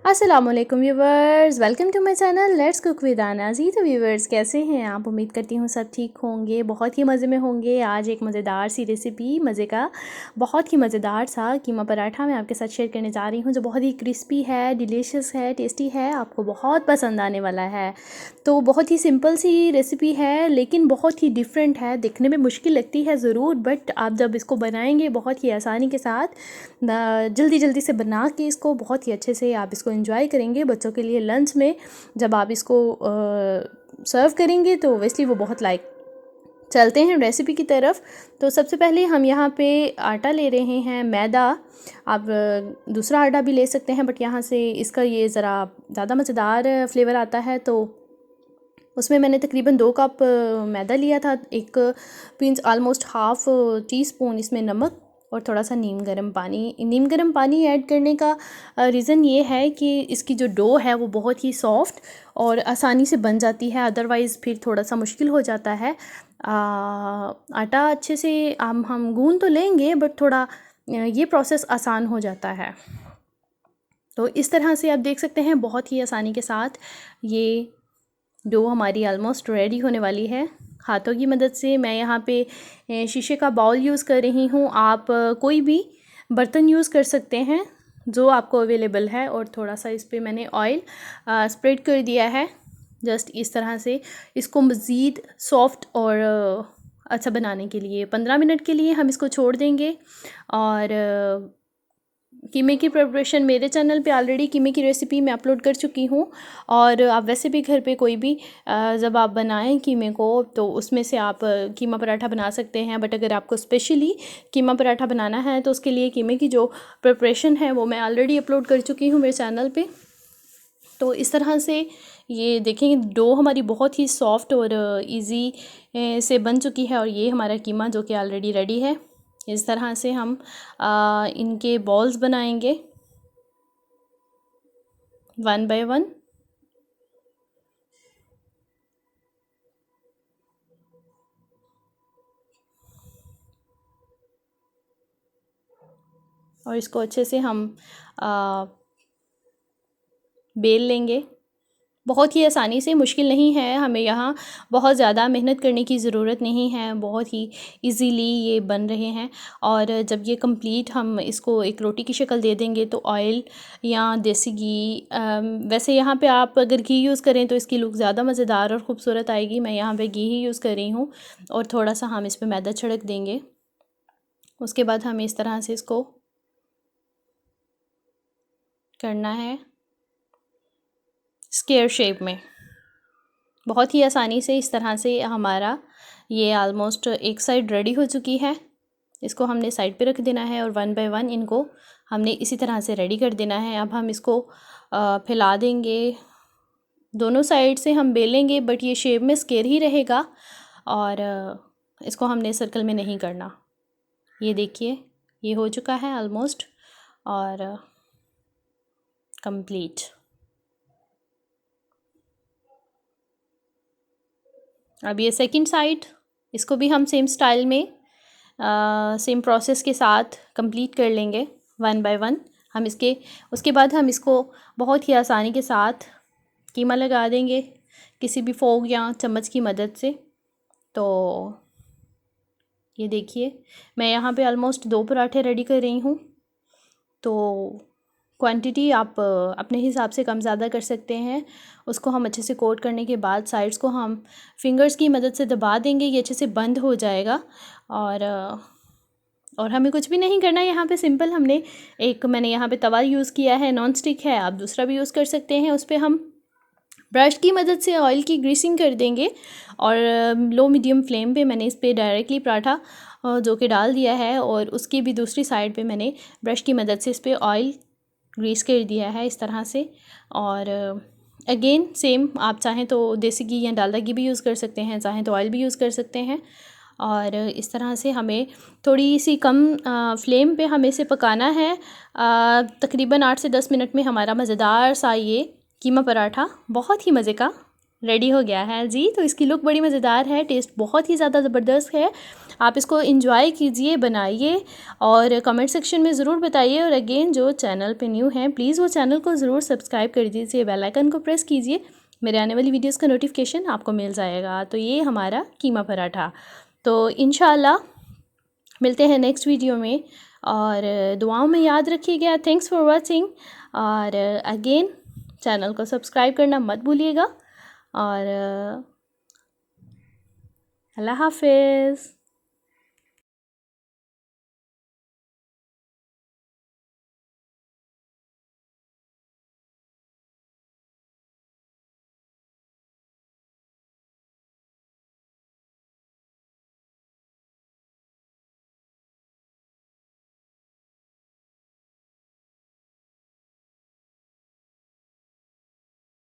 अस्सलामुअलैकुम viewers, welcome to my channel let's cook with Aana ji. तो viewers कैसे हैं आप? उम्मीद करती हूँ सब ठीक होंगे, बहुत ही मज़े में होंगे। आज एक मज़ेदार सी रेसिपी, मज़े का बहुत ही मज़ेदार सा कीमा पराठा मैं आपके साथ शेयर करने जा रही हूँ, जो बहुत ही क्रिस्पी है, डिलीशियस है, टेस्टी है, आपको बहुत पसंद आने वाला है। तो बहुत ही सिंपल सी रेसिपी है, लेकिन बहुत ही डिफरेंट है। दिखने में मुश्किल लगती है ज़रूर, बट आप जब इसको बनाएंगे बहुत ही आसानी के साथ, जल्दी जल्दी से बना के इसको बहुत ही अच्छे से आप इसको एंजॉय करेंगे। बच्चों के लिए लंच में जब आप इसको सर्व करेंगे तो ओबियसली वो बहुत लाइक। चलते हैं रेसिपी की तरफ। तो सबसे पहले हम यहाँ पे आटा ले रहे हैं, मैदा। आप दूसरा आटा भी ले सकते हैं, बट यहाँ से इसका ये ज़रा ज़्यादा मज़ेदार फ्लेवर आता है। तो उसमें मैंने तकरीबन 2 कप मैदा लिया था, एक pinch almost half tea spoon इसमें नमक और थोड़ा सा नीम गर्म पानी ऐड करने का रीज़न ये है कि इसकी जो डो है वो बहुत ही सॉफ्ट और आसानी से बन जाती है, अदरवाइज़ फिर थोड़ा सा मुश्किल हो जाता है। आटा अच्छे से हम गूंद तो लेंगे, बट थोड़ा ये प्रोसेस आसान हो जाता है। तो इस तरह से आप देख सकते हैं बहुत ही आसानी के साथ ये डो हमारी ऑलमोस्ट रेडी होने वाली है। हाथों की मदद से मैं यहाँ पे शीशे का बाउल यूज़ कर रही हूँ। आप कोई भी बर्तन यूज़ कर सकते हैं जो आपको अवेलेबल है। और थोड़ा सा इस पर मैंने ऑयल स्प्रेड कर दिया है, जस्ट इस तरह से इसको मज़ीद सॉफ्ट और अच्छा बनाने के लिए 15 मिनट के लिए हम इसको छोड़ देंगे। और कीमे की प्रिपरेशन मेरे चैनल पे ऑलरेडी कीमे की रेसिपी मैं अपलोड कर चुकी हूँ। और आप वैसे भी घर पे कोई भी जब आप बनाएं कीमे को, तो उसमें से आप कीमा पराठा बना सकते हैं। बट अगर आपको स्पेशली कीमा पराठा बनाना है तो उसके लिए कीमे की जो प्रिपरेशन है वो मैं ऑलरेडी अपलोड कर चुकी हूँ मेरे चैनल पे। तो इस तरह से ये देखें, डो हमारी बहुत ही सॉफ्ट और इजी से बन चुकी है। और ये हमारा कीमा जो कि ऑलरेडी रेडी है। इस तरह से हम इनके बॉल्स बनाएंगे 1 बाय 1। और इसको अच्छे से हम बेल लेंगे बहुत ही आसानी से। मुश्किल नहीं है, हमें यहाँ बहुत ज़्यादा मेहनत करने की ज़रूरत नहीं है, बहुत ही इजीली ये बन रहे हैं। और जब ये कंप्लीट हम इसको एक रोटी की शक्ल दे देंगे तो ऑयल या देसी घी, वैसे यहाँ पे आप अगर घी यूज़ करें तो इसकी लुक ज़्यादा मज़ेदार और ख़ूबसूरत आएगी। मैं यहाँ पे घी ही यूज़ कर रही हूँ। और थोड़ा सा हम इस पर मैदा छिड़क देंगे। उसके बाद हमें इस तरह से इसको करना है स्क्वायर शेप में। बहुत ही आसानी से इस तरह से हमारा ये ऑलमोस्ट एक साइड रेडी हो चुकी है। इसको हमने साइड पे रख देना है और 1 बाय 1 इनको हमने इसी तरह से रेडी कर देना है। अब हम इसको फैला देंगे, दोनों साइड से हम बेलेंगे, बट ये शेप में स्क्वायर ही रहेगा। और इसको हमने सर्कल में नहीं करना। ये देखिए, ये हो चुका है ऑलमोस्ट और कंप्लीट। अब ये सेकंड साइड, इसको भी हम सेम स्टाइल में सेम प्रोसेस के साथ कंप्लीट कर लेंगे 1 बाय 1। हम उसके बाद हम इसको बहुत ही आसानी के साथ कीमा लगा देंगे किसी भी फोक या चम्मच की मदद से। तो ये देखिए, मैं यहाँ पे ऑलमोस्ट 2 पराठे रेडी कर रही हूँ। तो क्वांटिटी आप अपने हिसाब से कम ज़्यादा कर सकते हैं। उसको हम अच्छे से कोट करने के बाद साइड्स को हम फिंगर्स की मदद से दबा देंगे, ये अच्छे से बंद हो जाएगा। और हमें कुछ भी नहीं करना है यहाँ पे। सिंपल मैंने यहाँ पे तवा यूज़ किया है, नॉन स्टिक है, आप दूसरा भी यूज़ कर सकते हैं। उस पर हम ब्रश की मदद से ऑयल की ग्रीसिंग कर देंगे। और लो मीडियम फ्लेम पे मैंने इस पर डायरेक्टली पराठा जो कि डाल दिया है। और उसकी भी दूसरी साइड पे मैंने ब्रश की मदद से इस पर ऑयल ग्रीस कर दिया है इस तरह से। और अगेन सेम, आप चाहें तो देसी घी या डालडा घी भी यूज़ कर सकते हैं, चाहें तो ऑयल भी यूज़ कर सकते हैं। और इस तरह से हमें थोड़ी सी कम फ्लेम पे हमें इसे पकाना है। तकरीबन 8 से 10 मिनट में हमारा मज़ेदार सा ये कीमा पराठा बहुत ही मज़े का रेडी हो गया है जी। तो इसकी लुक बड़ी मज़ेदार है, टेस्ट बहुत ही ज़्यादा ज़बरदस्त है। आप इसको एंजॉय कीजिए, बनाइए और कमेंट सेक्शन में ज़रूर बताइए। और अगेन जो चैनल पे न्यू हैं प्लीज़ वो चैनल को ज़रूर सब्सक्राइब कर दीजिए, बेल आइकन को प्रेस कीजिए, मेरे आने वाली वीडियोस का नोटिफिकेशन आपको मिल जाएगा। तो ये हमारा कीमा पराठा। तो इंशाल्लाह मिलते हैं नेक्स्ट वीडियो में, और दुआओं में याद रखिएगा। थैंक्स फॉर वॉचिंग, और अगेन चैनल को सब्सक्राइब करना मत भूलिएगा, और अल्लाह हाफिज़।